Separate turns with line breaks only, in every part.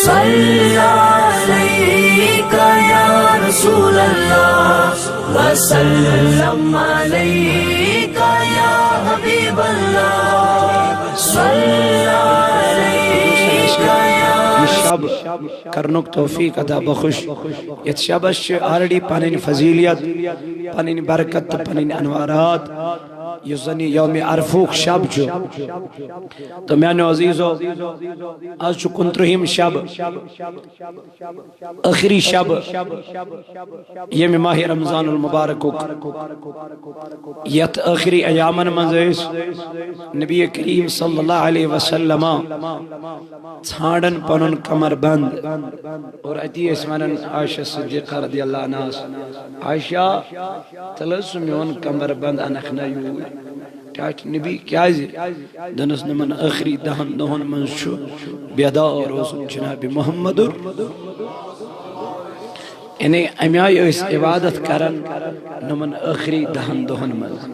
صلی علیک یا رسول اللہ وسلم علیک یا حبیب اللہ صلی علیک یا
شب کرنک توفیق عطا بخش یت شبش آلریڈی پنن فضیلیت پنن برکت پنن انوارات یس زن یوم عرفوک شب چھو تو میانو عزیزو آج چھو 29 شب آخری شب یم ماہ رمضان المبارک یت آخری ایامن منزیس نبی کریم صلی اللہ علیہ وسلم ژھانڈن پنن کمر بند اور اتی اسمانن عائشہ صدیقہ رضی اللہ عنہ عائشہ تلس میون کمر بند انخنیو ٹاٹ نبی کیازِ دنس نمن آخری دہن دہن منشو بیدار روز جناب محمد یعنی امیائی اس عبادت کرن نمن آخری دہن دہن منز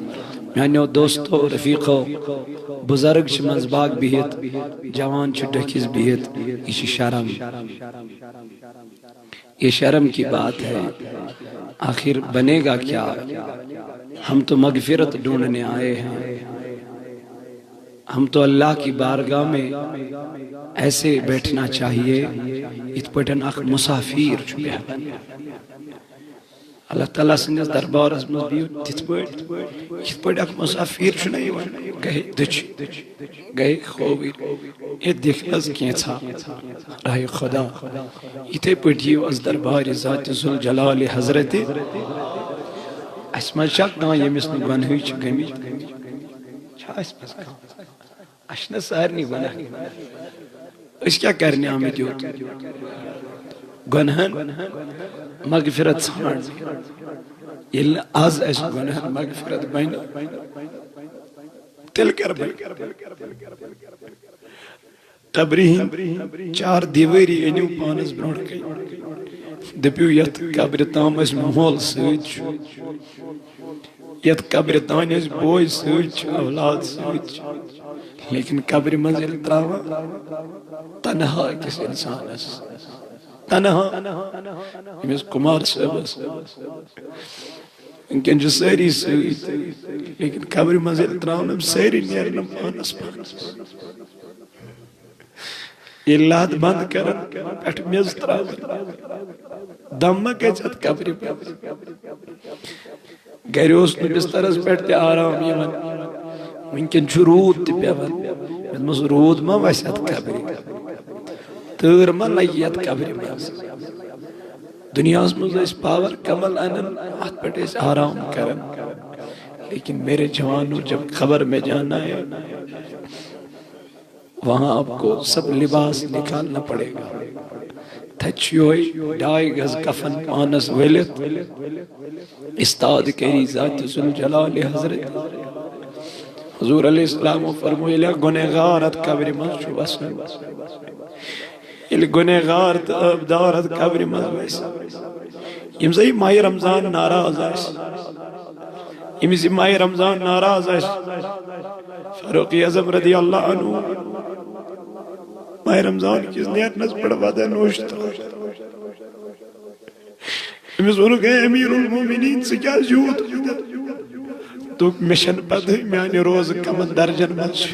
میانیو دوستو رفیقو بزرگ چھ منز باغ بہت جوان چھ ڈکیز بہت یہ شرم یہ شرم کی بات ہے آخر بنے گا کیا ہم تو مغفرت ڈھونڈنے آئے ہیں ہم تو اللہ کی بارگاہ میں ایسے بیٹھنا چاہیے ات پٹن اخ مسافیر چھو بیہن اللہ تعالیٰ سنجھز دربار از مزبیو تیت پٹ اخ مسافیر چھو نہیں گئے دچ گئے خوبی یہ دیکھناز کیا تھا راہ خدا اتے پٹیو از دربار ذات ذوالجلال حضرت اسما شک نا یمس نو گنہوی چھ گمی چھا اسما کھا اشنا سارنی گنہ اس کیا کرنے آمد یوت گنہن مغفرت سمجھ یہ آز اس گنہن مغفرت بین تل کر بین قبرہن 4 دیواری انیو پانس برونڈ گئی دپیو یت قبر تام اس مول سوچ یت قبر تام اس بوئی سوچ اولاد سوچ لیکن قبر منزل تراوا تنہا کس انسان اس تنہا ہمیز کمار صاحب اس انکن جو سیری سوچ لیکن قبر منزل تراوا سیری نیرنا پانس یہ لاد بند کرن پیٹھ میز تراوا دمہ کے چت قبری پر گریوس نو بسترس پیٹھ تے آرام یمن ونکن چھو رود تے پیون مز رود ما وسیت قبری تر ما لگیت قبری مز دنیا مز اس پاور کمل انن ہاتھ پیٹھ اس آرام کرن لیکن میرے جوانوں جب خبر میں جانا ہے وہاں آپ کو سب لباس نکالنا پڑے گا تھچیوئی 2.5 گز کفن پانس ویلت استاد کری ذات ذوالجلال حضرت حضور علیہ السلام فرموئے لیا گنہگارت قبر منشو بسن یہ گنہگارت ابدارت قبر منشو یمزی ماہ رمضان ناراض ہے یمزی ماہ رمضان ناراض ہے فاروق اعظم رضی اللہ عنہ ماہ رمضان کس نیت نس پڑا وعدہ نوشتا ہمیں انہوں گئے امیر المومنین سے کیا جھوٹ تو مشن پتہ میانی روز کمن درجن منش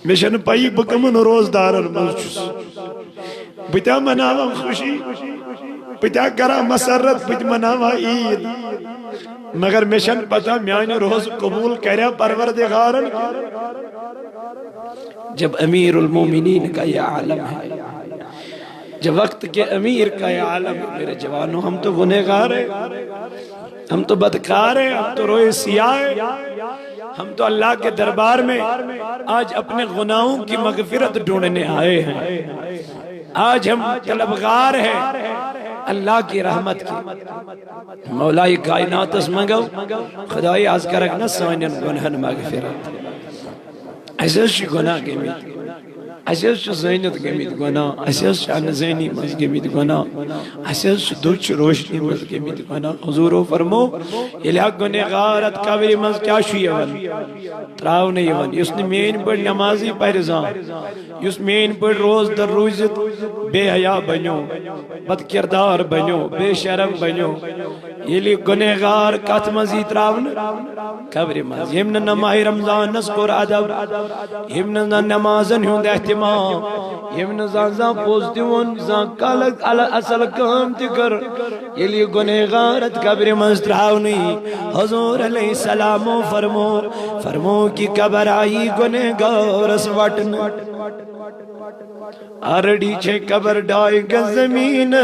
مشن پائی بکمن روز دارن منش بتا مناوا خوشی بتا کرا مسرت بتا مناوا عید مگر مشن پتہ میانی روز قبول کریا پروردگارن جب امیر المومنین کا یہ عالم ہے جب وقت کے امیر کا یہ عالم ہے میرے جوانوں ہم تو گنہگار ہیں ہم تو بدکار ہیں ہم تو روئے سیاہ ہیں ہم تو اللہ کے دربار میں آج اپنے گناہوں کی مغفرت ڈھونڈنے آئے ہیں آج ہم طلبگار ہیں اللہ کی رحمت کی مولائی کائنات اس منگو خدای آز کرک نہ سانین گنہن مغفرت ایسے شی گناہ کے میں اسیز چھ زینت گمت گناہ اسیز چھ انزینی مز گمت گناہ اسیز چھ دچ روشنی مز گمت گناہ حضورو فرمو یلہ گنہگارت قبر مز کیا چھ یوان تراؤن یوان یس نہ مین پہ نمازی پرزان یس مین پہ روز در روزت بے حیا بنو بد کردار بنو بے شرم بنو یلی گنہگار کت مزی تراؤن قبر مز یم نہ ماہ رمضان نس کور ادب یم نہ نمازن ہند اہتمام یم نہ زان زان پوز دیون زان کالک اصل کام تہ کر یلی گنہگارت قبر مز تراؤنی حضور علیہ السلام فرمو کی قبر آئی گنہگارس وٹن آرڈی چھے قبر ڈائی گز زمین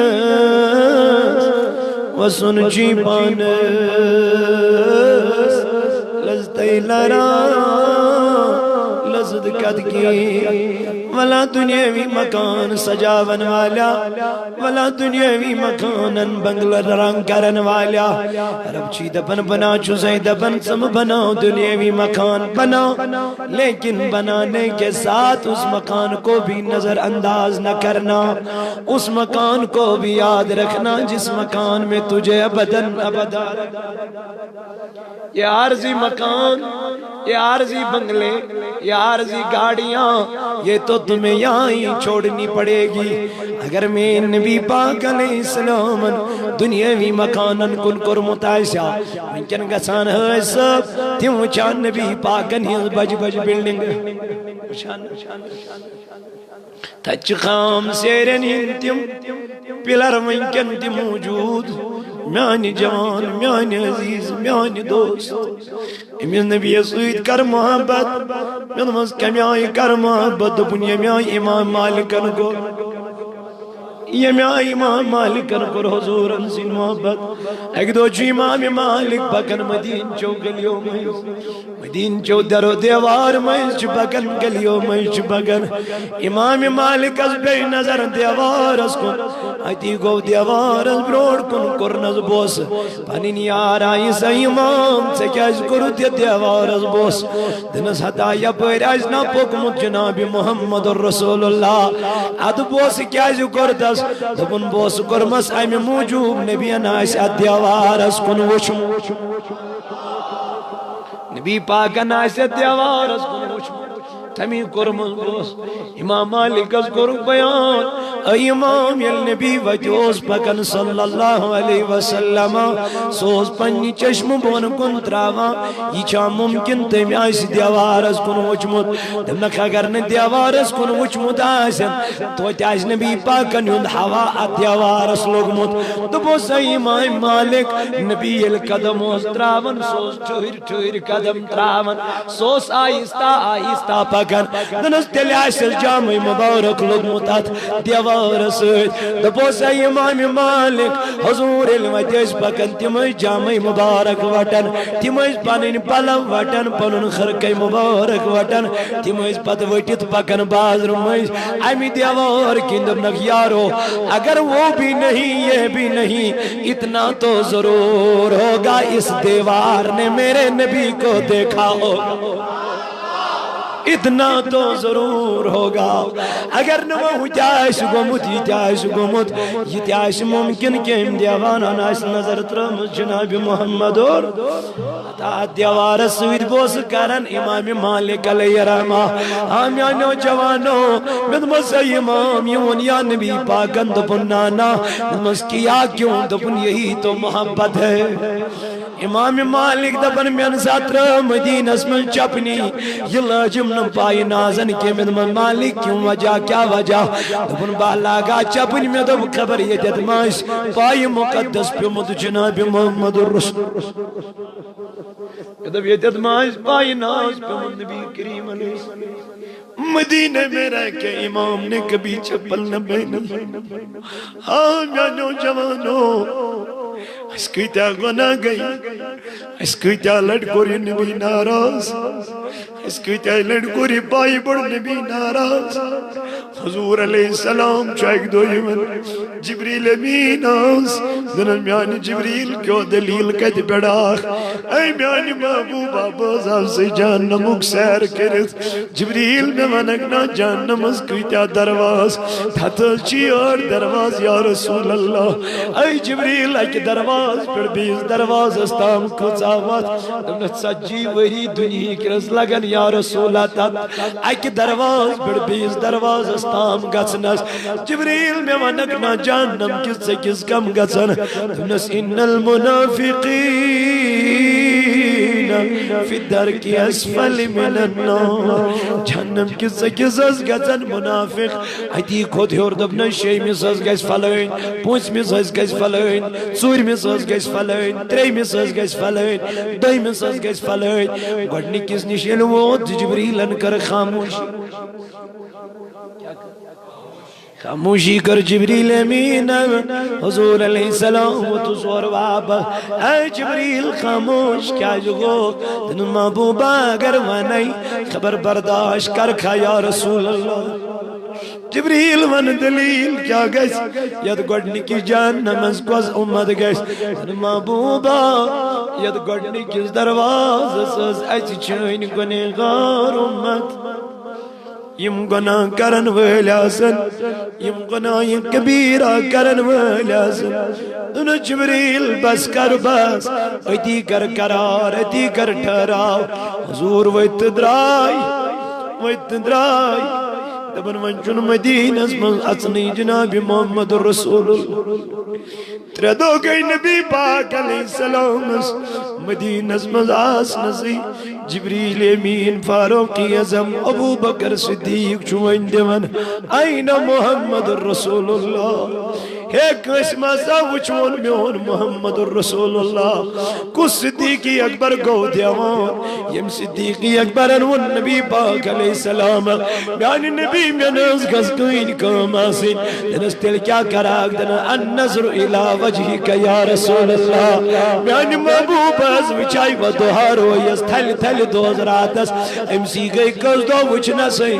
وسن چی پانس لزتی لرا لزد قد کی ولا دنیاوی مکان سجاون والا ولا دنیاوی مکانن بنگلر رنگ کرن والا رب چی دپن بنا چوزے دپن سم بناؤ دنیاوی مکان بناؤ لیکن بنانے کے ساتھ اس مکان کو بھی نظر انداز نہ کرنا اس مکان کو بھی یاد رکھنا جس مکان میں تجھے ابداً ابدا یہ عارضی مکان یہ عارضی بنگلے یہ عارضی گاڑیاں یہ تو تمہیں یہاں ہی چھوڑنی پڑے گی اگر میں نبی پاک علیہ السلام دنیاوی مکانن کن کر متعشا منکن گسان ہے سب تیم چان نبی پاکن ہی بج بج بلڈنگ تچ خام سیرن ہنتیم پلر منکن تی موجود میانی جوان میانی عزیز میانی دوست امیز نبی سوید کر محبت من مز کمیائی کر محبت دپن یمیائی امام مالکن کو یمیائی امام مالکن کو حضور انسین محبت ایک دو چو امام مالک پکن مدین چو گلیوں میں مدین چو در و دیوار میں چو پکن گلیوں میں چو پکن امام مالک از بے نظر دیوار اس کن آتی گو دیوار از بروڑ کن کرنز بوس پانی نیار آئی سا امام سے کیا اس کرو دیوار از بوس دنس حتا یا پیر اجنا پکمت جناب محمد رسول اللہ اد بوس کیا اس کردس دبن بوس کرمس ایم موجوب نبی ناس دیوار اس کن وشم نبی پاک ناس دیوار اس کن وشم تمی کرمس بوس امام مالک از کرو بیان اے امام یل نبی وجوز پکن صلی اللہ علیہ وسلم سوز پنی چشم بون کن تراوا یہ چا ممکن تمی آس دیوار اس کن وچمت دمنک اگر نے دیوار اس کن وچمت آسن تو تیاج نبی پاکن یند ہوا دیوار اس لوگمت دبو سی امام مالک نبی یل قدم اس تراون سوز ٹھہر قدم تراون سوز آئستہ آئستہ پکن دنس تیلی آسل جامع مبارک لوگمت دیوار رسول دپو سی امام مالک حضور علم تیز پکن تیمج جامع مبارک وٹن تیمج پانین پلم وٹن پنن خرکی مبارک وٹن تیمج پت وٹت پکن باز رمیز امی دیوار کندم نک یارو اگر وہ بھی نہیں یہ بھی نہیں اتنا تو ضرور ہوگا اس دیوار نے میرے نبی کو دیکھا ہوگا اتنا تو ضرور ہوگا اگر نمو تیاش گمت یہ تیاش گمت یہ تیاش ممکن کہ ہم دیوانا ناس نظر ترمز جناب محمد اور تا دیوار سوید بوس کرن امام مالک علیہ رحمہ آمیانو جوانو مدمس امام یون یا نبی پاکن دپن نانا مدمس کیا کیوں دپن یہی تو محبت ہے امام مالک دپن من ساتر مدینس من چپنی یہ لاجم نم پائی نازن کے من مالک کیوں وجہ کیا وجہ دپن بالا گا چپن میں دب خبر یہ ددماش پائی مقدس پہ مد جناب محمد الرسول دب یہ ددماش پائی ناز پہ مد نبی کریم علیہ السلام مدینہ میں رہ کے امام نے کبھی چپل نہ پہنا ہاں میانو جوانو اس کیتیا گناہ گئی اس کیتیا لڑکوری نبی ناراض اس کیتیا لڑکوری بائی بڑ نبی ناراض حضور علیہ السلام چاہیک دو یمن جبریل امین آس دنن میانی جبریل کیوں دلیل کہت پڑا اے میانی محبوبہ بازاب سے جہنمک سیر کرت جبریل میں منکنا جہنم اس کیتیا درواز تھتل چی اور درواز یا رسول اللہ اے جبریل اے درواز پر بیس درواز استام کچاوات دمت سجی وری دنیا کی رز لگن یا رسول اللہ اے درواز پر بیس درواز استام گچنس جبریل میں ونکنا جہنم کس سے کس کم گچن دمت ان المنافقین فی الدرک اسفل من النار جہنم کس سے کس از گچن منافق ایتی خود ہور دبنا شیئی میں سز گیس فلوین پونچ میں سز گیس فلوین سور میں سز گیس فلوین تری میں سز گیس فلوین دائی میں سز گیس فلوین گوڑنی کس نشیل ووت جبریلن کر خاموشی خاموشی کر جبریل امین حضور علیہ السلام و تصور بابا اے جبریل خاموش کیا جگو تن محبوبہ اگر ونائی خبر برداشت کر کھا یا رسول اللہ جبریل ون دلیل کیا گیس ید گوڑنی کی جہنم از کوز امت گیس تن محبوبہ ید گوڑنی کس دروازہ سز ایسی چین گنہگار امت یم گناہ کرن ویلاسن یم گناہ کبیرہ کرن ویلاسن دن جبریل بس کر بس ایتی کر قرار ایتی کر ٹھہراؤ حضور ویت درائی دبن منچن مدینس من اصنی جناب محمد رسول اللہ تردو گئی نبی پاک علیہ السلام مدینس من آسنسی جبریل امین فاروقی عظم ابو بکر صدیق چوئن دیون این محمد رسول اللہ ایک اسمہ سا وچون میون محمد رسول اللہ کس صدیقی اکبر گو دیوان یم صدیقی اکبر انون نبی پاک علیہ السلام یعنی نبی میں نز گزگین کام آسین دنس تل کیا کراک دن النظر الى وجہی کا یا رسول اللہ یعنی محبوب از وچائی و دوہارو یس تھل تھل دوز راتس امسی گئی کس دو وچنا سی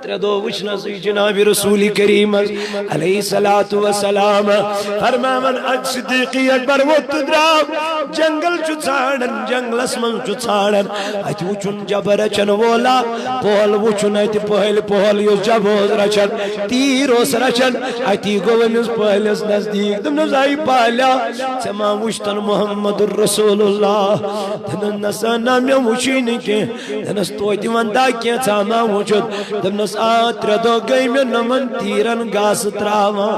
تردو وچنا سی جناب رسول کریم علیہ السلام فرما من اج صدیقی اکبر وہ تدراب جنگل چچاڑن جنگل اسمن چچاڑن اج وچن جب رچن وولا پول وچن ایت پہل یو جب رچن تیر اس رچن ایتی گوونس پہلس نزدیک دم نزائی پالا سما وشتن محمد الرسول اللہ دن نسانا میں وچین کے دنس تویتی وندا کیا ساما وچد دنس تردو گئی میں نمن تیرن گاس تراما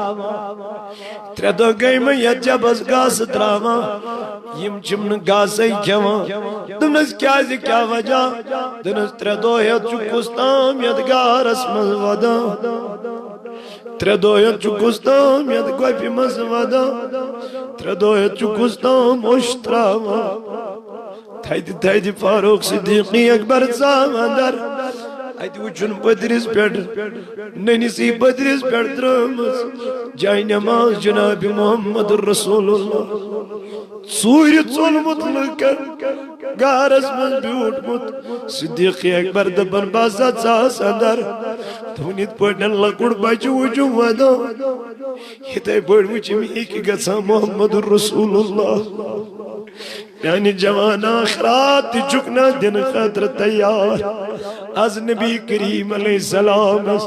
تردو گئی میں یجب از گاس تراما یم چمن گاسی کیوان دنس کیا زی کیا وجہ دنس تردو ید چکستام یدگار اسمز ودا تردو ید چکستام یدگوی پی مز ودا تردو ید چکستام اشتراما تھائیدی فاروق صدیقی اکبر سامندر ایتی وچن بدرس پیڑ نینیسی بدرس پیڑ درمز جائی نماز جناب محمد رسول اللہ سوری ظلمت لکر گارس من بیوٹ مت صدیقی اکبر دبن بازت ساس اندر دونیت پڑھن لکڑ بچو وچو ودا ہیتے پڑھ وچی میں ایک گسا محمد رسول اللہ یعنی جوان آخرات چکنا دن خطر تیار از نبی کریم علیہ السلام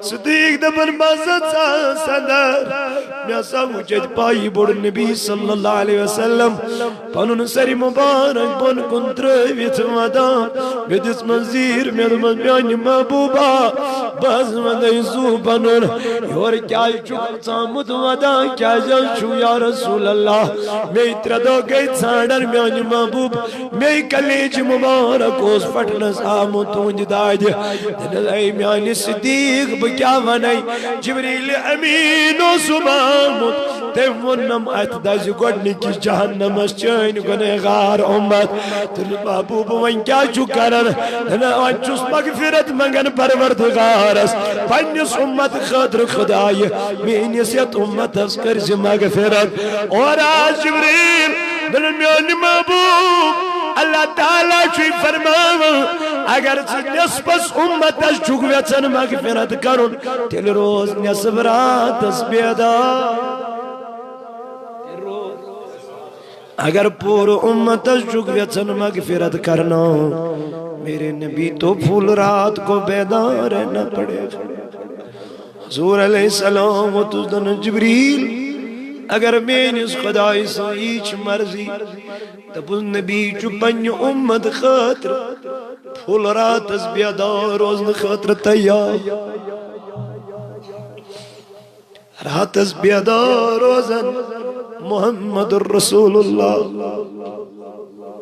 صدیق دبن بازت صدر میاسا وجد پائی بڑ نبی صلی اللہ علیہ وسلم پنن سری مبارک بن کنترویت ودا بیدس منزیر میدمن بیانی محبوبا باز مدی زو پنن یور کیا چکل سامت ودا کیا جل چو یا رسول اللہ میں اتردو گئی ساڑر میانی محبوب میں کلیج مبارک اس پٹنس آمتون جدائی دن اے میانی صدیق بکیا ونائی جبریل امین و سبامت تم ونم ات دز گوڑنی کی جہنم چین گنہگار امت تل محبوب ون کیا چھو کرن ون چھس مغفرت منگن پروردگارس پنیس امت خاطر خدای مینس یت امت اس کرز مغفرت اور آج جبریل دل میان محبوب اللہ تعالیٰ چھوئی فرماو اگر نصفس امت اس چھوک ویچن مغفرت کرن تل روز نصف رات اس بیدار اگر پور امت اس چھوک ویچن مغفرت کرنا میرے نبی تو پھول رات کو بیدار رہنا پڑے حضور علیہ السلام و تزدن جبریل اگر میں اس خدای سایچ مرضی تب اس نبی چو پنی امت خاطر پھول رات اس بیدار روزن خاطر تیار رات اس بیدار روزن محمد الرسول اللہ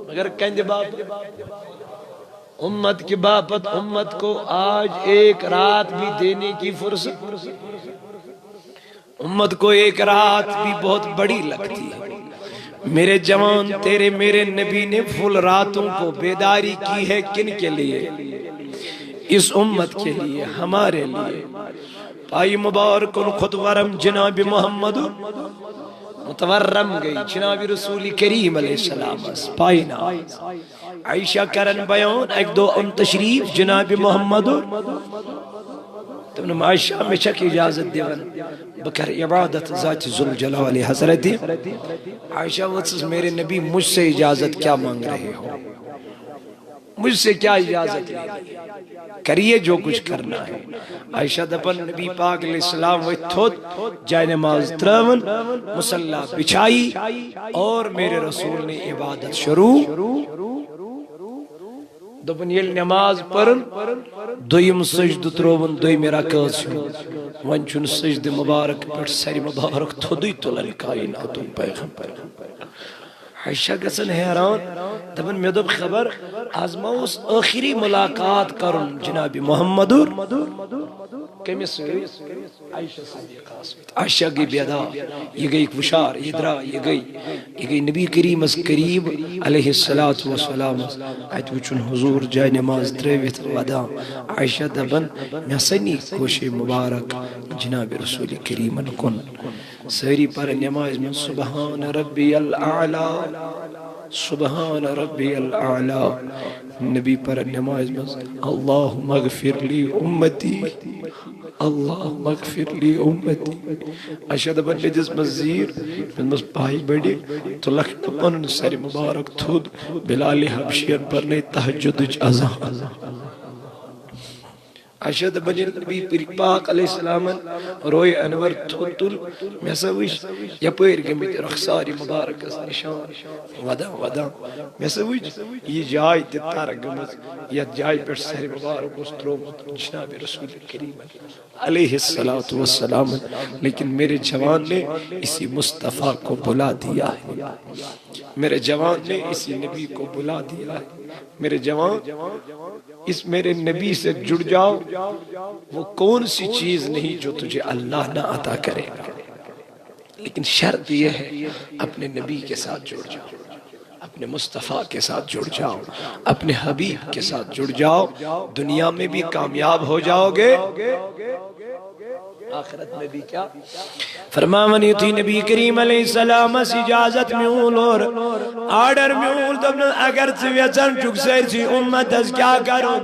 اگر کہندے باپ امت کی باپت امت کو آج ایک رات بھی دینے کی فرصت امت کو ایک رات بھی بہت بڑی لگتی ہے میرے جوان تیرے میرے نبی نے فل راتوں کو بیداری کی ہے کن کے لیے اس امت کے لیے ہمارے لیے پائی مبارک خود ورم جناب محمد متورم گئی جناب رسول کریم علیہ السلام پائی نا عائشہ کرن بیان ایک دو ام تشریف جناب محمد تم نے عائشہ میں چک اجازت دیون بکر عبادت ذات ذوالجلال حضرت عائشہ وصف میرے نبی مجھ سے اجازت کیا مانگ رہے ہو مجھ سے کیا اجازت لے کریے جو کچھ کرنا ہے عائشہ دپن نبی پاک علیہ السلام وہ تھوت جائے نماز تراون مسلح بچھائی اور میرے رسول نے عبادت شروع دپن یل نماز پرن دویم سجد تروون دویم رکعت ون چون سجد مبارک پر سری مبارک تھودی تلن کائناتوں پیغمبر عائشہ گسن حیران دپن میں دب خبر آز موس آخری ملاقات کرن جناب محمد کمیس عائشہ صدیقہ عائشہ گئی بیدار یہ گئی کشار یہ درا یہ گئی نبی کریم از قریب علیہ السلام آیت وچن حضور جائے نماز تریویت ودا عائشہ دبن میں سنی کوشی مبارک جناب رسول کریم کن سہری پر نماز میں سبحان ربی الاعلا سبحان ربی الاعلا نبی پر نماز میں اللہم اغفر لی امتی اللہم اغفر لی امتی اشہد بن جس مزیر من مز پائی بڑی تو لکھت پن سر مبارک تھود بلال حبشین پر نے تحجد ازاں اشہد بن نبی پاک علیہ السلام روی انور تھوتل میں سویش یا پیر گمیت رخصاری مبارک اس نشان ودا میں سویش یہ جائے تتار گمت یا جائے پر سر مبارک اس ترومت جناب رسول کریم علیہ السلام لیکن میرے جوان نے اسی مصطفیٰ کو بلا دیا ہے میرے جوان نے اسی نبی کو بلا دیا ہے میرے جوان اس میرے نبی سے جڑ جاؤ وہ کون سی چیز نہیں جو تجھے اللہ نہ عطا کرے گا لیکن شرط یہ ہے اپنے نبی کے ساتھ جڑ جاؤ اپنے مصطفیٰ کے ساتھ جڑ جاؤ اپنے حبیب کے ساتھ جڑ جاؤ دنیا میں بھی کامیاب ہو جاؤ گے آخرت میں بھی کیا فرماونی تھی نبی کریم علیہ السلام اس اجازت میول اور آرڈر میول تم اگر ویچن چک سیر سی امت از کیا کرو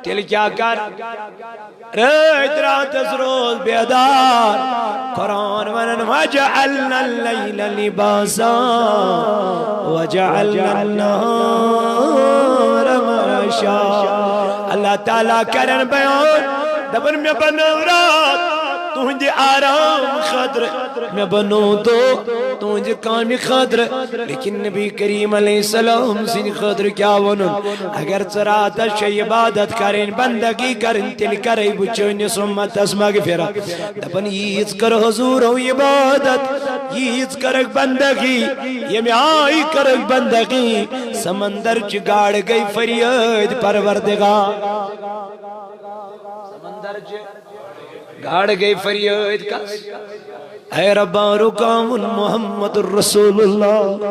تل کیا کر رات رات از روز بیدار قرآن ونن وجعلنا اللیل لباسا وجعلنا النهار معاشا اللہ تعالیٰ کرن بیان دبر میں بنو رات تجھے آرام خاطر میں بنو تو تجھے کامی خاطر لیکن نبی کریم علیہ السلام سے خاطر کیا ونن اگر رات شی عبادت کریں بندگی کریں تل کریں بچونی سمت اس مغفرہ دبن ییز کر حضور و عبادت ییز کر بندگی یہ میں آئی کر بندگی سمندر چگاڑ گئی فریاد پروردگار گاڑ گئی فریاد کا اے ربا رکام محمد الرسول اللہ،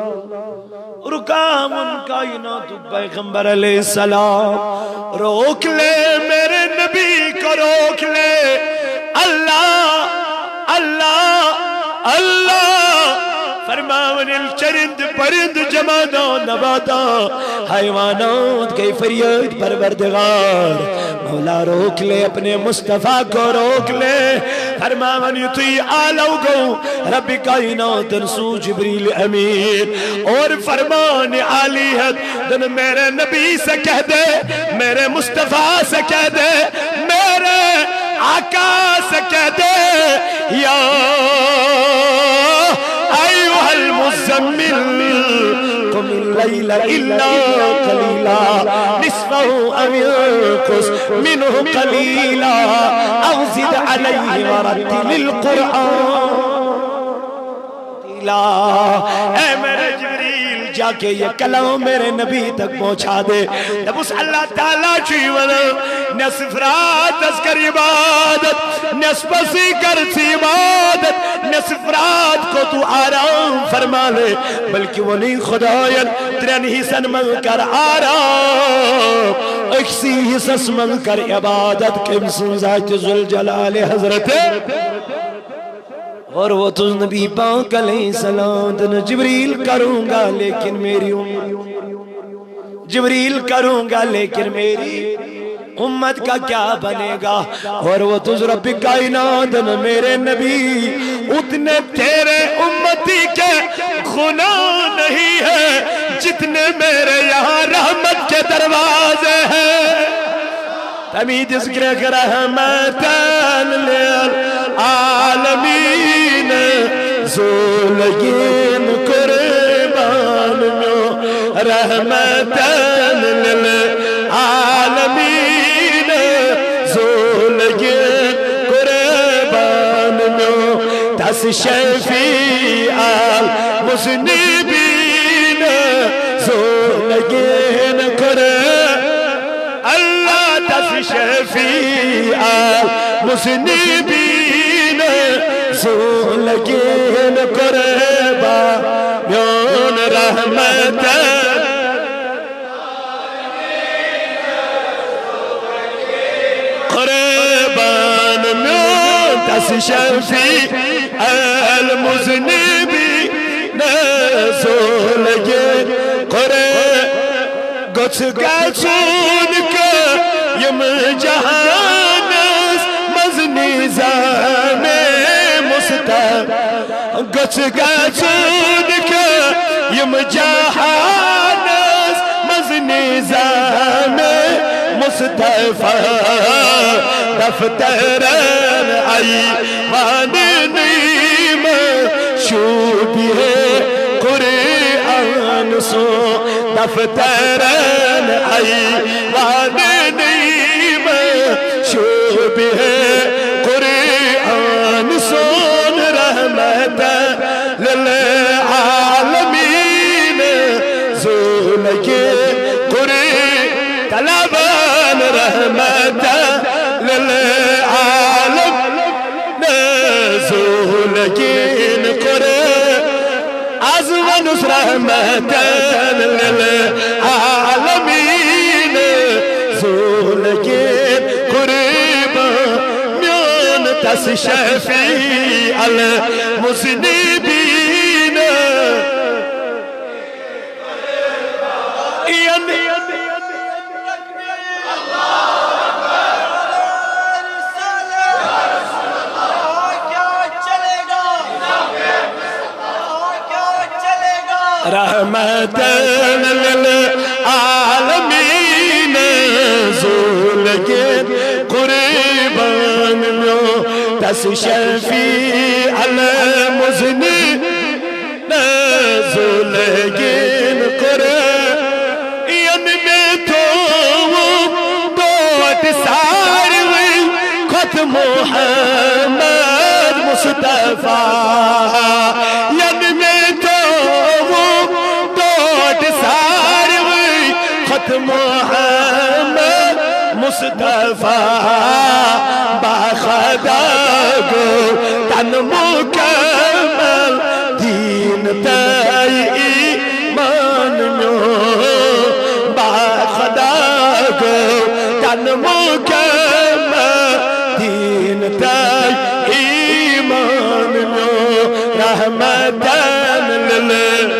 رکام کائنات پیغمبر علیہ السلام، روک لے میرے نبی کو روک لے، اللہ اللہ اللہ فرماون الچرند پرند جمادا نباتا حیوانات کی فریاد پروردگار مولا روک لے اپنے مصطفیٰ کو روک لے، فرماون یطیع آلو گو رب کائنات انسو جبریل امین، اور فرمان عالیت دن میرے نبی سے کہہ دے، میرے مصطفیٰ سے کہہ دے، میرے آقا سے کہہ دے، یا ایوہ المزمل قم اللیل الا قلیلا نصفہ او انقص منہ قلیلا او زد علیہ ورتل القرآن اے میرے جبریل جا کے یہ کلام میرے نبی تک پہنچا دے، جب اس اللہ تعالیٰ چیون نصف رات اذکر عبادت، نصف سی کر سی عبادت، نصف رات کو تو آرام فرما لے، بلکہ وہ نہیں خدایت ترین حسن من کر آرام اکسی حسس من کر عبادت کمسن ذات ذوالجلال حضرت، اور وہ تجھ نبی پاک علیہ السلام دن جبریل کروں گا لیکن میری جبریل کروں گا لیکن میری امت کا کیا بنے گا، اور وہ تجھ رب کائنات میرے نبی اتنے تیرے امتی کے گناہ نہیں ہے جتنے میرے یہاں رحمت کے دروازے ہیں، تمید ذکر رحمتاً للعالمین زولگین قربان میں رحمتاً للعالمین زولگین قربان میں تس شفیع المذنبین زولگین قربان شفیع المذنبین زولگین قربان رحمت قربان میون تس شفیع المذنبین زولگین قربان گچھ گچھون کے یم جہانس مزنی زام مصطفیٰ گچھ گچھون کے یم جہانس مزنی زام مصطفیٰ دفترن ایوان نیم شوبی قرآن سو دفترن ایوان نیم شوبہ قرآن سون رحمت للعالمین زولگین قرآن طلبان رحمت للعالمین زولگین قرآن عظم رحمت للعالمین زولگین قربان میون تس شفیع المذنبین رحمت للعالمین زولگین قربان میو تس شفیع المذنبین زولگین قربان میں تو دوٹ ساروی خط محمد مصطفیٰ ین میں تو دوٹ ساروی خط محمد مصطفیٰ باخدا گو تن مکہ دین تای ایمان میو رحمتن لل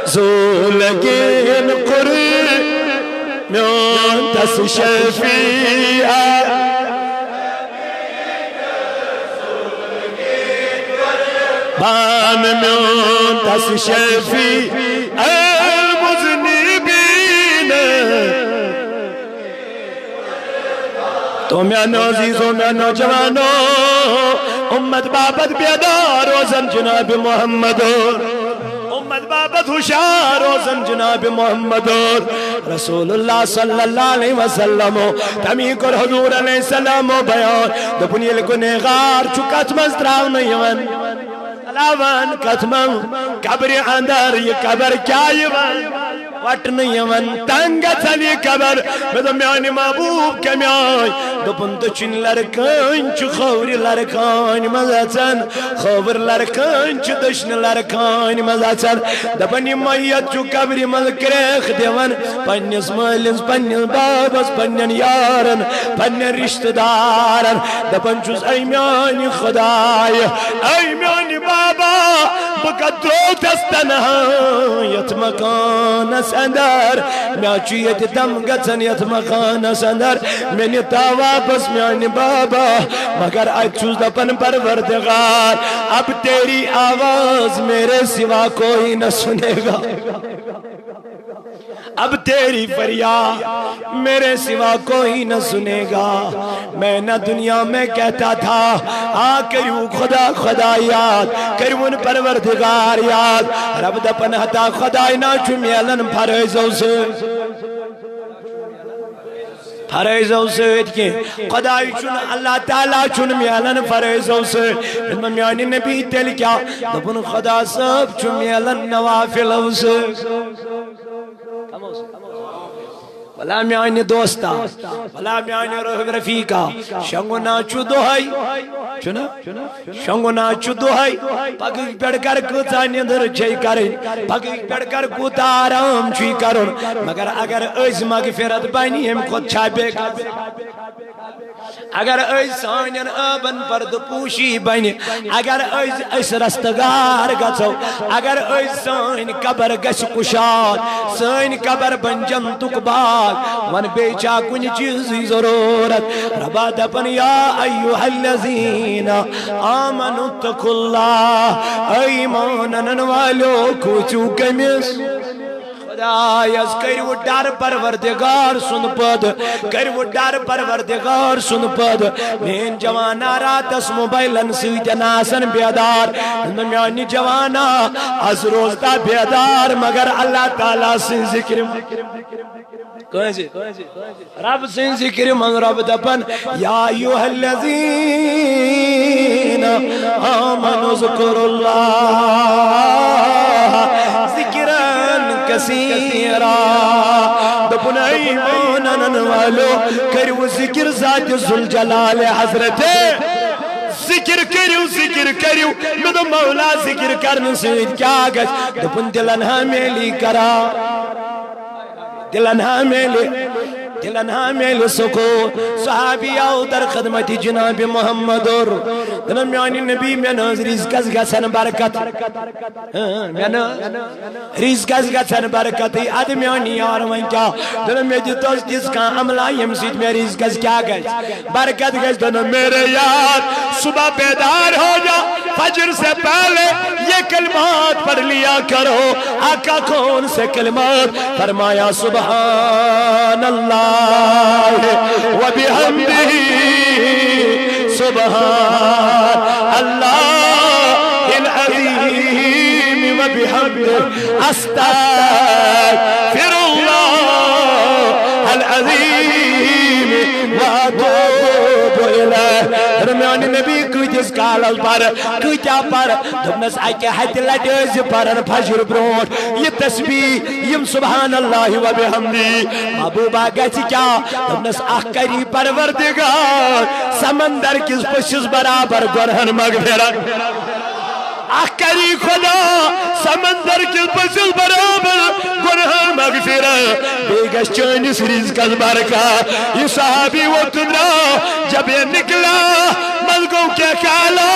زولگین قری میون تس شفیعہ بان میون تس شفیع المذنبین تو میانو عزیزو میانو جوانو امت بابت بیدار روزن جناب محمد امت بابت ہوشیار روزن جناب محمد رسول اللہ صلی اللہ علیہ وسلم تمی کر حضور علیہ السلام بیان دپنی لگنیغار چو کتمز تراؤ نیون علاوان کتمن قبر اندر یہ قبر کیا یون وٹن یون تنگت علی قبر میں میانی محبوب کمی آئی دپن تو چن لرکان چو خوری لرکان مزاچن خور لرکان چو دشن لرکان مزاچن دپنی میت چو قبری ملکریخ دیون پنیس مالنس پنیس بابس پنین یارن پنین رشتہ دارن دپن چوز ایمیانی خدای ایمیانی بابا بقدرو تستنہا یت مکان سندر میاچو یت دم گتن یت مکان سندر میں نتا واپس میانی بابا مگر آئی چوز دپن پروردگار اب تیری آواز میرے سوا کوئی نہ سنے گا اب تیری فریاد میرے سوا کوئی نہ سنے گا میں نہ دنیا میں کہتا تھا کریو خدا خدا یاد کریون پروردگار یاد رب دپن حتا خدای نا چمیلن پھریزو سے پھریزو سے خدای چون اللہ تعالیٰ چون میلن پھریزو سے میانی نبی تیل کیا دپن خدا سب چمیلن نوافلو سے ولا میانی دوستا ولا میانی رفیقا شنگو ناچو دوہائی چنا شنگو ناچو دوہائی پاکی پیڑ کر کتا نیدر چھئی کریں پاکی پیڑ کر کتا آرام چھئی کرن مگر اگر ایز مغفرت بینی ہم خود چھاپے کر اگر ایز سانین آبن پرد پوشی بینی اگر ایز رستگار گسو اگر ایز سان قبر گس کشاد سان قبر بنجن تک باد ون بیچا کنی چیزی ضرورت ربا دپن یا ایوہ الذین آمنوا اتقوا اللہ ایمانن والو کوچو کمیس خدایس کریو ڈر پروردگار سن پد کریو ڈر پروردگار سن پد مین جوانا راتس موبائلن سیدن آسن بیدار میانی جوانا از روزتا بیدار مگر اللہ تعالیٰ سے ذکر رب سے ذکر من رب دپن یا ایوہ الذین آمنوا ذکر اللہ ذکرن کثیرا دپن ایمانن والو کریو ذکر ذات ذوالجلال حضرت ذکر کریو میں تو مولا ذکر کرن سید کیا گج دپن دلن ہمیلی کرا دلن ہمیلی سکو صحابی آو در خدمت جناب محمد دلن میانی نبی میں نوز رزقز گسن برکت رزقز گسن برکت ادمیانی آرمان کیا دلن میں جتوز جس کا عملہ یمسید میں رزقز کیا گئے برکت گئے دلن میرے یار صبح بیدار ہو جا فجر سے پہلے یہ کلمات پڑھ لیا کرو آقا کون سے کلمات فرمایا سبحان اللہ وبحمدہ سبحان اللہ العظیم وبحمدہ استغفر اللہ العظیم واتوب الیہ درمیانی نبی کتس کالل پر کتیا پر دمنس اکہ ہتھ لٹیز پرن فجر برونٹ یہ تسبیح یم سبحان اللہ و بحمدی محبوبہ گھس کیا دمنس اخ کری پروردگار سمندر کس پشس برابر گرہن مغفرت اکری خدا سمندر کے پسل برابر گناہ مغفرت بیگش چانس رزقت برکات یہ صحابی وہ تدرا جب یہ نکلا ملکوں کے کالا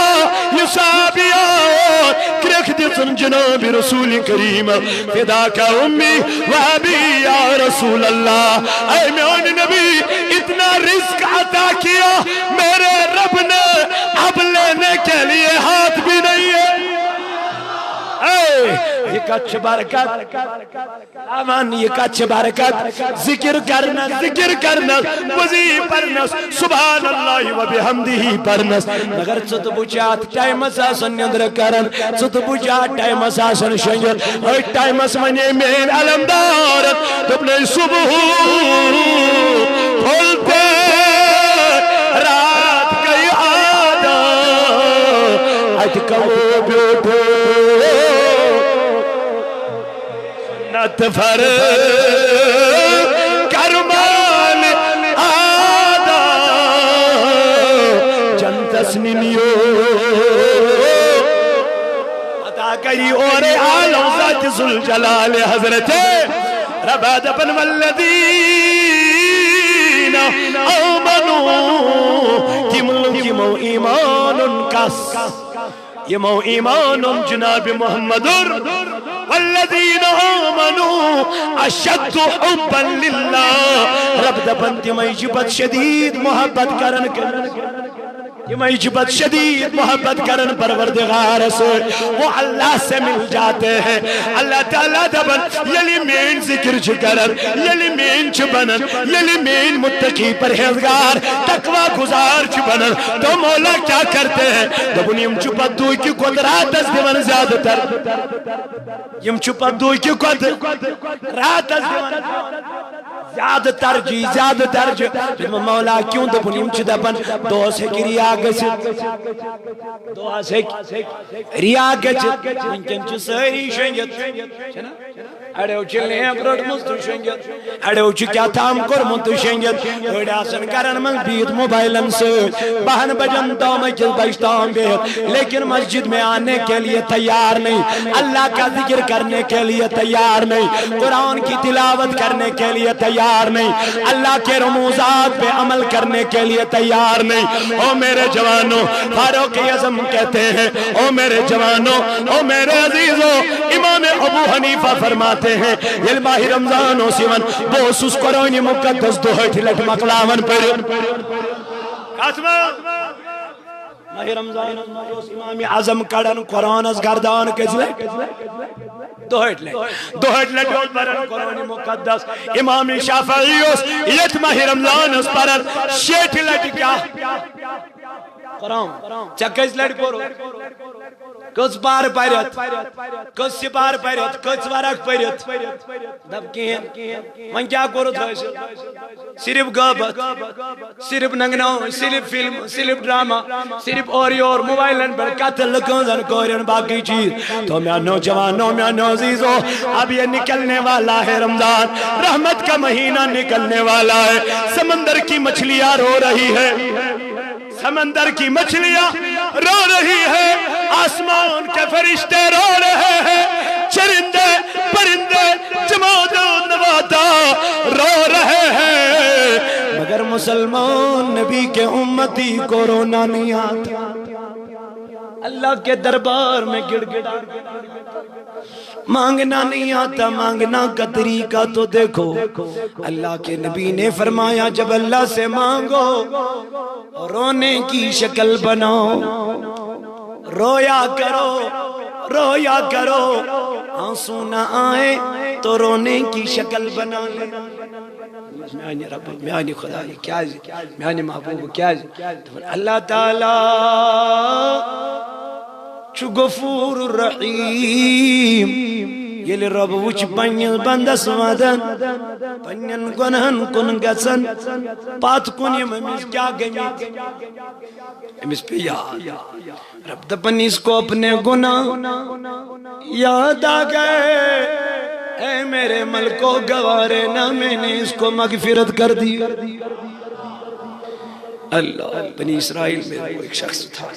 یہ صحابی آؤ کرک دیتن جناب رسول کریم فدا کا امی وابی یا رسول اللہ اے میون نبی اتنا رزق عطا کیا میرے رب نے اب لینے کے لیے ہاتھ بھی نہیں ہے یہ کچھ برکت آمان یہ کچھ برکت ذکر کرنا وزی پرنس سبحان اللہ و بحمدہی پرنس مگر ست بچات ٹائم اساسن ندر کرن ست بچات ٹائم اساسن شنجر اور ٹائم اسمنی مین علمدارت تبنے صبح پھلتے رات گئی آدھا آج کبو بیٹھو نتفر کرمان آدھا جنتس نمیو عطا کری اور عالم ذات ذوالجلال حضرت رباد بن والذین آمنوا کمو ایمان کس یمو ایمان جناب محمد والذین آمنوا اشد حبا للہ رب دبن تیمائی جبت شدید محبت کرن تیمائی جبت شدید محبت کرن پروردگار سے وہ اللہ سے مل جاتے ہیں اللہ تعالیٰ دبن یلی مین ذکر چکرن یلی مین چبنن یلی مین متقی پرہیزگار تقوی گزار چبنن تو مولا کیا کرتے ہیں دبن یم چپت دوئی کی قدرات از دیون زیادہ تر یم چپت دوئی کی قدرات از دیون زیادہ ترجی مولا کیوں دبن یم چھ دبن دوس ہے کی ریا گسد دوس ہے ریا گسد انکن چھ ساری شنگت اڑیو چلنے اپروٹ مستو شنگت اڑیو چھ کیا تھام کر مستو شنگت اڑیا سن کرن من بیت موبائلن سے بہن بجن تو میں چل بجتاؤں بیت لیکن مسجد میں آنے کے لیے تیار نہیں اللہ کا ذکر کرنے کے لیے تیار نہیں قرآن کی تلاوت کرنے کے لیے تیار نہیں اللہ کے رموزات پہ عمل کرنے کے لیے تیار نہیں او میرے جوانوں فاروق اعظم کہتے ہیں او میرے جوانوں او میرے عزیزوں امام ابو حنیفہ فرماتے ہیں یہ ماہ رمضان و سیون بوسوس قرآن مقدس دوہٹ لٹ مقلاون پر قاسمہ ماہ رمضان امام اعظم کڑن قرآن از گردان کجلے دوہٹ لٹ پرن قرآن مقدس امام شافعیوس یت ماہ رمضان اس پرن شیٹ لٹ کیا قرآن چکز لٹ پورو کس بار پریت کس سپار پریت کس ورق پریت دب کہیں من کیا کرو تھا صرف غابت صرف نگناؤ صرف فلم صرف ڈراما صرف اور موبائلن پر قتل لکنزن کورین باقی چیز تو میں نوجوانوں میں عزیزوں اب یہ نکلنے والا ہے رمضان رحمت کا مہینہ نکلنے والا ہے سمندر کی مچھلیاں رو رہی ہے سمندر کی مچھلیاں رو رہی ہے آسمان کے فرشتے رو رہے ہیں چرندے پرندے جماد و نباتا رو رہے ہیں مگر مسلمان نبی کے امتی کو رونا نہیں آتا اللہ کے دربار میں گڑ گڑا مانگنا نہیں آتا مانگنا کا طریقہ تو دیکھو اللہ کے نبی نے فرمایا جب اللہ سے مانگو رونے کی شکل بناؤ رویا کرو آنسو نہ آئے تو رونے کی شکل بنا لے میانی رب میانی خدا کیا میانی محبوب کیا اللہ تعالیٰ چھو غفور الرحیم یلی رب وچ پنیل بندس ودن پنین گنہن کن گسن پات کن یم امیس کیا گمیت امیس پہ یاد رب دپن اس کو اپنے گناہ یاد آگئے اے میرے ملکو گوارے نہ میں نے اس کو مغفرت کر دی اللہ بنی اسرائیل میں وہ ایک شخص تھا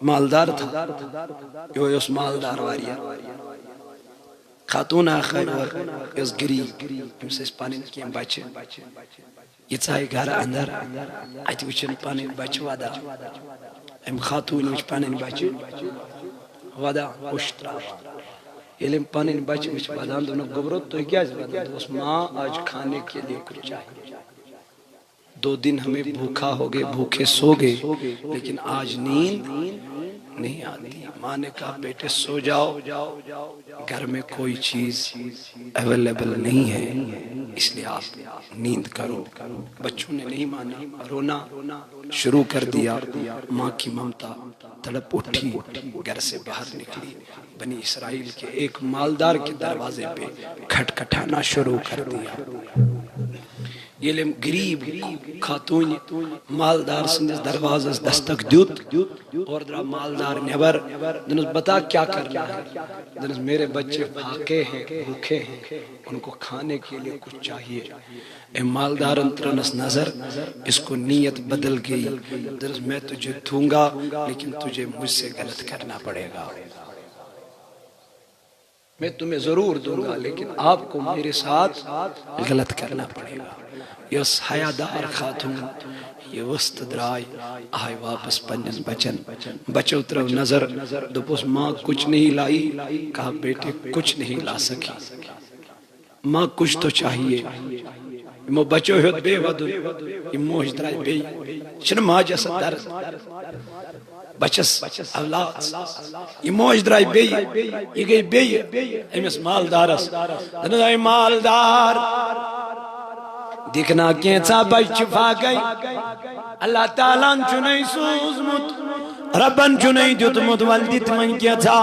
مالدار تھا یہ اس مالدار واریا خاتون آخر اس غریب امس پن کی بچہ یہ ژائی گھر اندر ات وچن پن بچہ ودا ام خاتون وچ پن بچہ ودا پشت یل پن بچہ وچ ودان دونوں گبرو تو کیا ودان دوست ماں آج کھانے کے لیے کچھ چاہیے 2 دن ہمیں بھوکا ہو گئے بھوکے سو گئے لیکن آج نیند نہیں آتی ماں نے کہا بیٹے سو جاؤ گھر میں کوئی چیز اویلیبل نہیں ہے اس لیے آپ نیند کرو بچوں نے نہیں مانا رونا شروع کر دیا ماں کی ممتا تڑپ اٹھی گھر سے باہر نکلی بنی اسرائیل کے ایک مالدار کے دروازے پہ کھٹکھٹانا شروع کر دیا یہ غریب خاتون مالدار سندس دروازس دستک دیت اور درا مالدار نیبر دنس بتا کیا کرنا ہے دنس میرے بچے پھاکے ہیں بھوکے ہیں ان کو کھانے کے لیے کچھ چاہیے اے مالدار انترنس نظر اس کو نیت بدل گئی دنس میں تجھے دوں گا لیکن تجھے مجھ سے غلط کرنا پڑے گا میں تمہیں ضرور دوں گا لیکن آپ کو میرے ساتھ غلط کرنا پڑے گا یہ حیادار خاتون یہ وسط درائی آئے واپس پنجن بچن بچو طرف نظر دوپوس ماں کچھ نہیں لائی کہا بیٹے کچھ نہیں لا سکی ماں کچھ تو چاہیے مو بچو ہوت بے ودو یہ موج درائی بے چن ماں جیسا درد بچس اولاد یہ موج درائی بے یہ گئی بے امس مالدارس دنائی مالدار دیکھنا کینچا بچ پھاگئی اللہ تعالیٰ چنئی سوزمت ربن چنئی دیتمت والدت من کینچا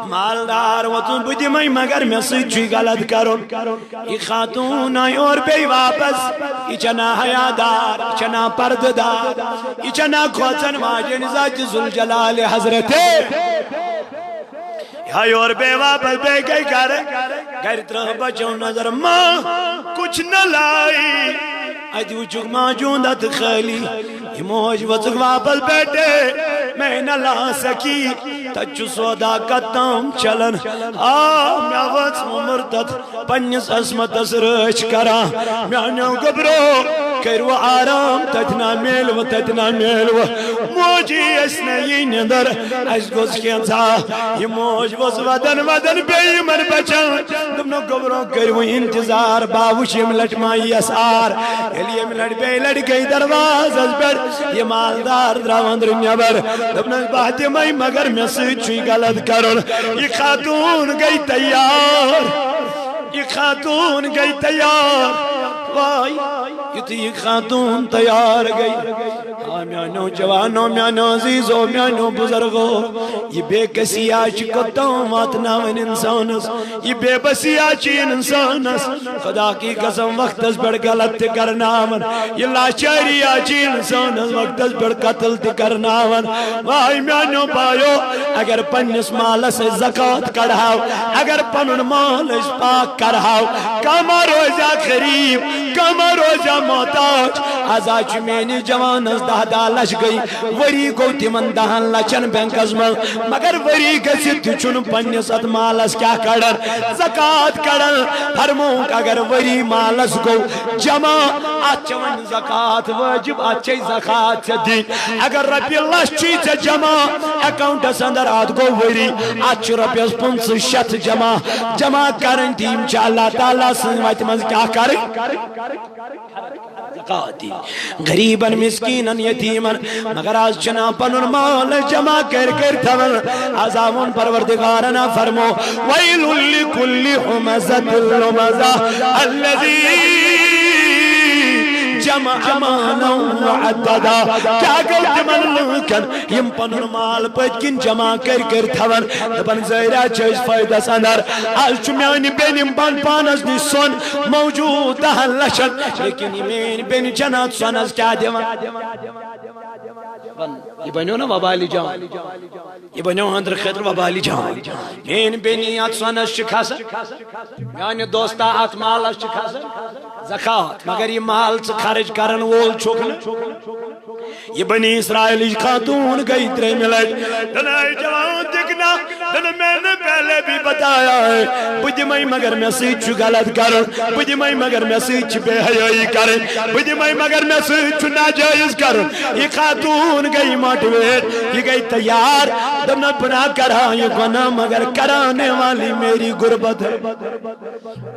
مالدار وطن بدی میں مگر میں سچی غلط کرو یہ خاتون آئی اور بے واپس یہ چنا حیادار یہ چنا پرددار یہ چنا کھوچن واجن ذات ذوالجلال حضرت ہائی اور بے واپس بے گئی گھر طرح بچوں نظر ماں کچھ نہ لائی ادھو چک ماں جوندت خالی یہ موج وزق واپس بیٹے میں نہ لا سکی تچو سودا کتام چلن میں وز مرتد پنیس عصمت اسرچ کرا میں نو گبرو کرو آرام تتنا میلو موجی اس نئی ندر اس گوز کینسا یہ موج وز ودن بے من بچن تم نو گبرو کرو انتظار باوش یم لٹ مائی اسار یم لٹ بے لٹ گئی درواز از بیٹ یہ مالدار دراوندر نیبر تم نو بات میں مگر میں سچی غلط کرن یہ خاتون گئی تیار وائی یہ خاتون تیار گئی میانو جوانو میانو عزیزو میانو بزرگو یہ بے کسی آج کو توماتنا ون انسانس یہ بے بسی آجی انسانس خدا کی قسم وقت اس بڑھ غلط کرنا من یہ لاچاری آجی انسانس وقت اس بڑھ قتل کرنا من وائی میانو پایو اگر پنس مال سے زکاة کڑھاو اگر پنن مال اس پاک کڑھاو کما روزہ غریب کما روزہ محتاج آزاچ مینی جوانس 10 لچ گئی وری گو تمن 10 لچن بینکس من مگر وری گسیت چون پنس ات مالس کیا کڑن زکاة کڑن فرمونک اگر وری مالس گو جمع آچون زکاة واجب آچے زکاة دی اگر ربی اللہ چیز جمع اکاؤنٹ سندر آت گو وری آچ ربیس 500 جمع کرن تیم چا اللہ تعالیٰ سنوائت من کیا کریں زکاة غریباً مسکیناً یتیماً مگر آج چنا پنن مال جمع کر تھون عذابون پروردگارنا فرمو ویل لکل حمزت اللمزہ الذی جمع مانا وعددا کیا گلت من لکن یم پنن مال پتکن جمع کر تھون دبن زیرہ چیز فائدہ سندر آج چمیانی بینیم بان پانس نی سن موجود 10 لچن لیکن یمین بین جنات سنس کیا دیوان یہ بنیو نا وبالی جان یہ بنیو اندر خطر وبالی جان این بینی ات سونس کھسان میانہ دوستا ات مالس کھسان زکات مگر یہ مال خرچ کرن وول چھک یہ بنی اسرائیل خاتون گئی 3 لٹ دنائی جوان دکھنا دن میں نے پہلے بھی بتایا ہے بدمائی مگر میں سیچ غلط کرن بدمائی مگر میں سیچ بے حیائی کرن بدمائی مگر میں سیچ ناجائز کرن یہ خاتون گئی موٹیویٹ یہ گئی تیار دمنا بنا کرا یہ گناہ مگر کرانے والی میری غربت ہے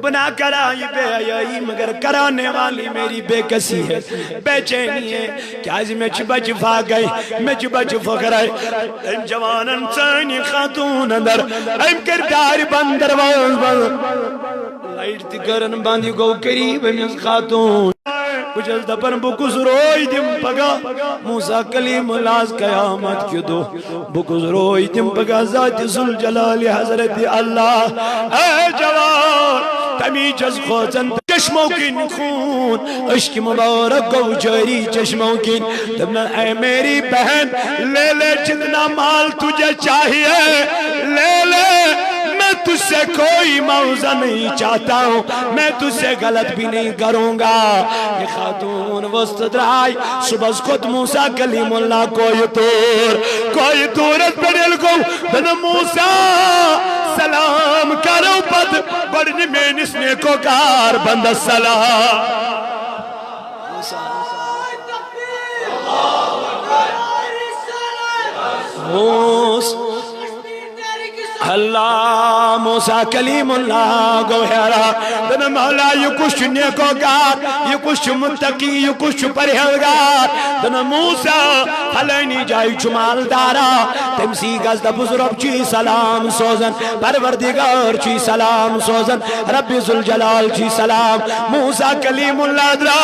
بنا کرا یہ بے حیائی مگر کرانے والی میری بے کسی ہے بے چینی ہے کیا میں چبچ فا گئی میں چبچ فکرائی ایم جوانن سانی خاتون اندر ایم کردار بندر واز بند لائٹ تی کرن باندی گو قریب میں خاتون کچھل دپن بکس روئی دم پگا موسیٰ کلیم اللہ قیامت کی دو بکس روئی دم پگا ذات ذوالجلال حضرت اللہ اے جوان تمیج از خوزن چشموں کی خون عشق مبارک گو جاری چشموں کی دبنا اے میری بہن لے لے جتنا مال تجھے چاہیے لے لے میں تجھ سے کوئی موزہ نہیں چاہتا ہوں میں تجھ سے غلط بھی نہیں کروں گا یہ خاتون وسط درائی صبح خود موسیٰ کلیم اللہ کوئی تورت پڑھل کو دن موسیٰ سلام کرو پد بڑھنی میں نسنے کو کار بند السلام اللہ موسیٰ کلیم اللہ گوہرہ دن مولا یہ کچھ نیکو گار یہ کچھ متقی یہ کچھ پرہیزگار دن موسیٰ حلینی جائی چمال دارا تمسی گزد بزرگ چی سلام سوزن پروردگار چی سلام سوزن رب ذوالجلال چی سلام موسیٰ کلیم اللہ درا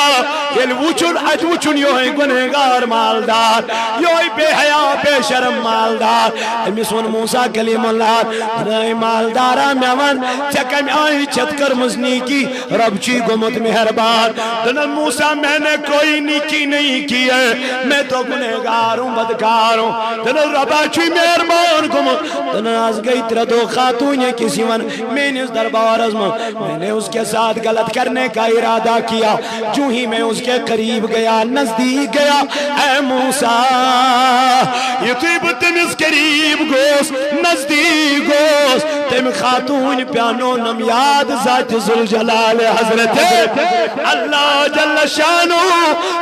یہ وچن اج وچن یوہی گنہگار مالدار یوہی بے حیاء بے شرم مالدار امیسون موسیٰ کلیم اللہ رائے مالدارا میوان چکم آئی چت کر مزنی کی رب چی گمت مہربان دنل موسیٰ میں نے کوئی نیکی نہیں کی ہے میں تو گنہگار ہوں بدکار ہوں دنل ربا چی مہربان گمت دنل آز گئی ترہ دو خاتون یہ کسی من میں نے اس دربار ازمان میں نے اس کے ساتھ غلط کرنے کا ارادہ کیا جو ہی میں اس کے قریب گیا نزدیک گیا اے موسیٰ یہ تیب تمس قریب گوس نزدیک گوس تم خاتون پیانو نم یاد ذات ذوالجلال حضرت اللہ جل شانو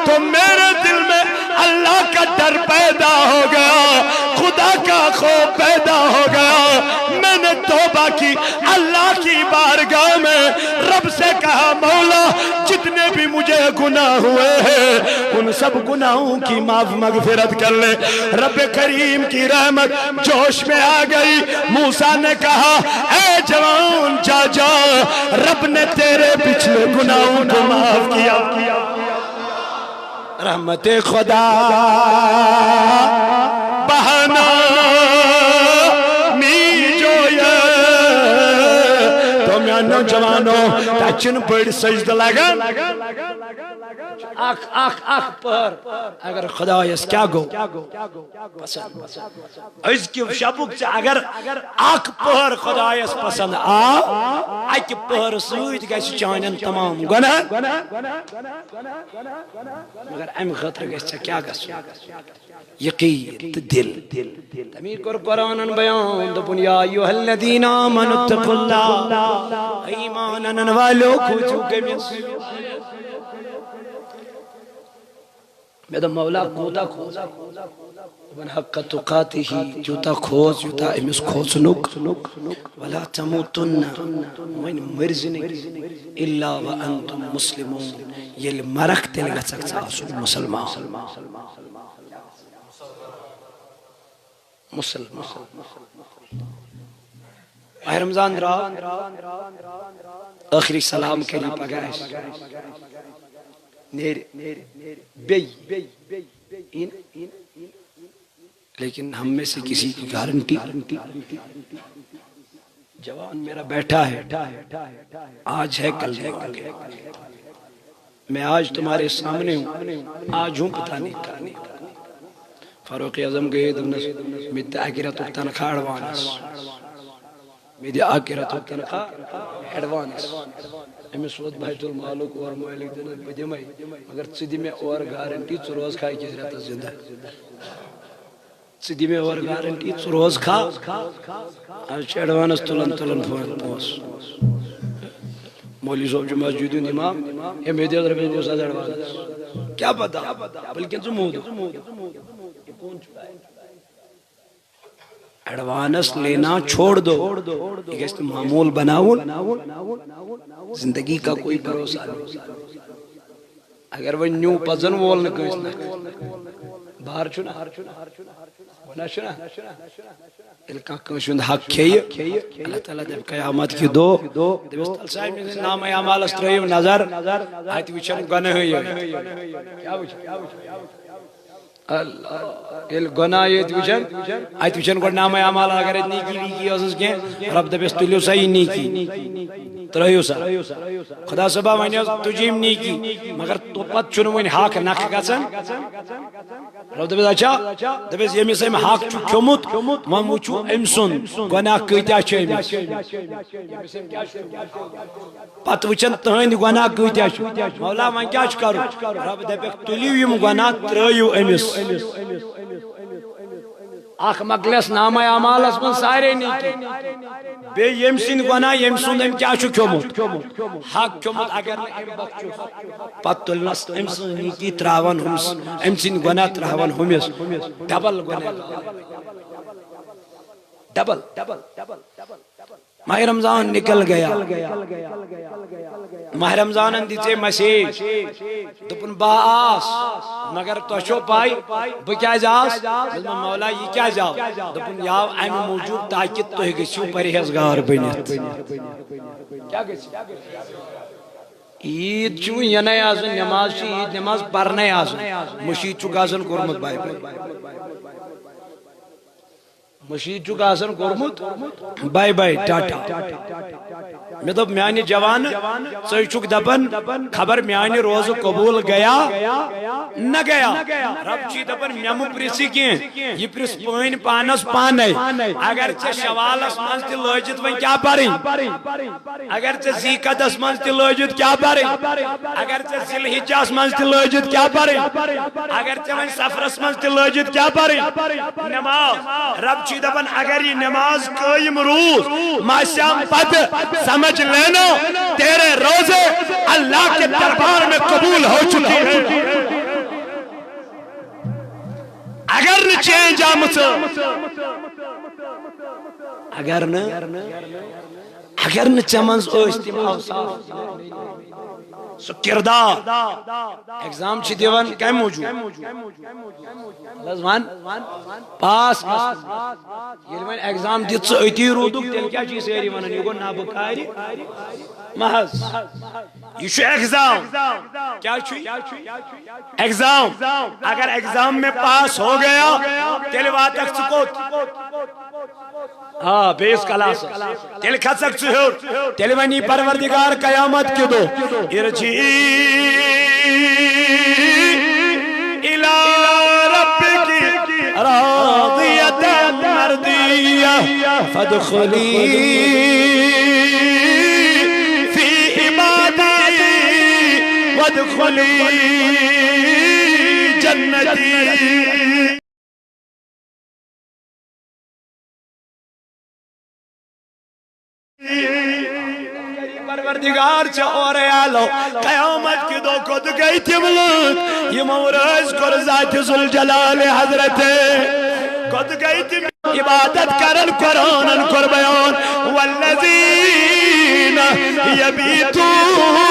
تو میرے دل میں اللہ کا ڈر پیدا ہو گیا خدا کا خوف پیدا ہو گیا میں نے توبہ کی اللہ کی بارگاہ میں رب سے کہا مولا جتنے بھی مجھے گناہ ہوئے ہیں ان سب گناہوں کی معاف مغفرت کر لے رب کریم کی رحمت جوش میں آ گئی موسیٰ نے کہا اے جوان جا جا رب نے تیرے پچھلے گناہوں کو معاف کیا رحمت خدا بہانا می جو یہ تو میں نوجوانوں تاچن پڑ سجد لگا آخ پر اگر خدا اس کیا گو پسند اس کی شبک سے اگر آخ پر خدا اس پسند آک پر سوید گیس چانن تمام گناہ مگر ام خطر گیس کیا گیس یقین دل تمیر کر قرآن بیان دبن یا ایوہ الذین آمنوا اتقوا اللہ ایمانن والو کو چوکے میں میدہ مولا کودا من حق تقاتی ہی جوتا کھوز جوتا امس کھوز نک ولا تموتن من مرزنک الا وانتم مسلمون یل مرک تل گسک ساسو مسلمان ماہ رمضان را آخری سلام کری پگائش لیکن ہم میں سے کسی کی گارنٹی جوان میرا بیٹھا ہے آج ہے کل ہے میں آج تمہارے سامنے ہوں آج ہوں پتہ نہیں فاروق اعظم گئے دنس میت آخرت تنخواہ ایڈوانس میری آخرت تنخواہ ایڈوانس امس ووت بیت المالک اور مالک دن بہ دمے مگر ژٕ دِ مےٚ اور گارنٹی ژٕ روز کھا أکِس رٮ۪تس زندہ ژٕ دِ مےٚ اور گارنٹی ژٕ روز کھا آز چھِ ایڈوانس تُلان پونٛسہٕ مولوی صٲب چھُ مسجد ہُنٛد امام ہے مےٚ دِ حظ رۄپیس 20,000 ایڈوانس کیا پتہ بلکہ ژٕ موٗد ایڈوانس لینا چھوڑ دو یہ گژھِ نہٕ معموٗل بناوُن زندگی کا کوئی بھروسہ نہیں اگر وۄنۍ نیوٗ پزن وول نہٕ کٲنٛسہِ نکھٕ بار چھُنا گۄناہ چھُنا ییٚلہِ کانٛہہ کٲنٛسہِ ہُنٛد حق کھیٚیہِ اللہ تعالیٰ دپہِ قیامت کہِ دۄہ دپٮ۪س تل سا أمۍ سٕنٛدِ نامہ اعمالس ترٲیِو نظر اتہِ وٕچھن گۄنہٕے کیٛاہ وٕچھن ییٚلہِ گۄناہ ییٚتہِ وٕچھن اتہِ وٕچھن گۄڈٕ نامہ اعمال اگر اتہِ نیکی ویکی ٲسٕس کینٛہہ رب دپٮ۪س تُلِو سا یہِ نیکی ترٲیِو سا خدا صٲبا وۄنۍ حظ تُجہِ یِم نیکی مگر پتہٕ چھُنہٕ وۄنۍ حق نکھٕ گژھان رب دپٮ۪س اچھا دپٮ۪س ییٚمِس أمۍ حق چھُ کھیوٚمُت وۄنۍ وٕچھو أمۍ سُنٛد گۄناہ کۭتیاہ چھِ أمِس پتہٕ وٕچھن تٕہنٛدۍ گۄناہ کۭتیاہ چھِ مولا وۄنۍ کیٛاہ چھُ کرُن رب دپٮ۪کھ تُلِو یِم گۄناہ ترٲیِو أمِس اکھ مکلس نامہ اعمالس منٛز سارے نیکی بیٚیہِ ییٚمہِ سٕنٛدۍ گۄناہ ییٚمہِ سُنٛد أمۍ کیٛاہ چھُ کھیوٚمُت حق کھیوٚمُت اگر نہٕ أمۍ بخشُس پتہٕ تُلنس أمۍ سٕنٛز نیکی تراون ہُمِس أمۍ سٕنٛدۍ گۄناہ تراون ہُمِس ڈبل گۄناہ ڈبل ماہ رمضان نکل گیا ماہ رمضانن دِژے مسیج دوٚپُن با آس مگر تۄہہِ چھو پاے بہٕ کیٛازِ آس مولا یہِ کیٛازِ آو دوٚپُن یہِ آو امہِ موٗجوٗب تاکہِ تُہۍ گٔژھِو پرہیزگار بٔنِتھ کیٛاہ گژھِ عیٖد چھُ یِنَے آسُن نٮ۪ماز چھِ عیٖد نٮ۪ماز پرنَے آسُن مٔشیٖد چھُکھ آسان کوٚرمُت باے مشید چھُکھ آسان کوٚرمُت باے باے ٹاٹا مےٚ دوٚپ میانہِ جوان ژٕ چھُکھ دپان خبر میانہِ روزٕ قبوٗل گیا نہ گیا رب چھُے دپان مےٚ مہٕ پرژھِ کینٛہہ یہِ پرژھ پٲنۍ پانس پانے اگر ژےٚ شوالس منٛز تہِ لٲجِتھ وۄنۍ کیٛاہ پرٕنۍ اگر ژےٚ ذی قعدس منٛز تہِ لٲجِتھ کیٛاہ پرٕنۍ اگر ژےٚ ذی الحجس منٛز تہِ لٲجِتھ کیٛاہ پرٕنۍ اگر ژےٚ وۄنۍ سفرس منٛز تہِ لٲجِتھ کیٛاہ پرٕنۍ نٮ۪ماز رب چھُے دپان اگر یہ نماز قائم روز ماہ پتہ سمجھ لینا تیرے روزے اللہ کے دربار میں قبول ہو چکی ہے اگر نہ چینج آمت اگر نہ چمنز تم اوصاف سو کردار ایگزام چھ دیوان کم موجود پاس یل وۄنۍ ایگزام دِتھ ژٕ أتی روٗدُکھ تیٚلہِ کیٛاہ چھِ سٲری وَنان یہِ گوٚو نابکارِ محض یہ چھُ ایگزام کیا چھُ ایگزام اگر ایگزام میں پاس ہو گیا تیٚلہِ واتکھ ژٕ کوٚت ہاں بیس کلاس تیٚلہِ کھژکھ ژٕ ہیوٚر تیٚلہِ وَنی پروردگار قیامت کہِ دۄہ ارجعی الی ربکی راضیۃ مرضیہ فادخلی فی عبادی وادخلی جنتی پروردگار چھ اور آلو قیامت کی دو کد گئی تم لوگ یہ مورز کر ذات ذوالجلال حضرت کد گئی تم عبادت کرن قرآن کر بیان والذین یبیتون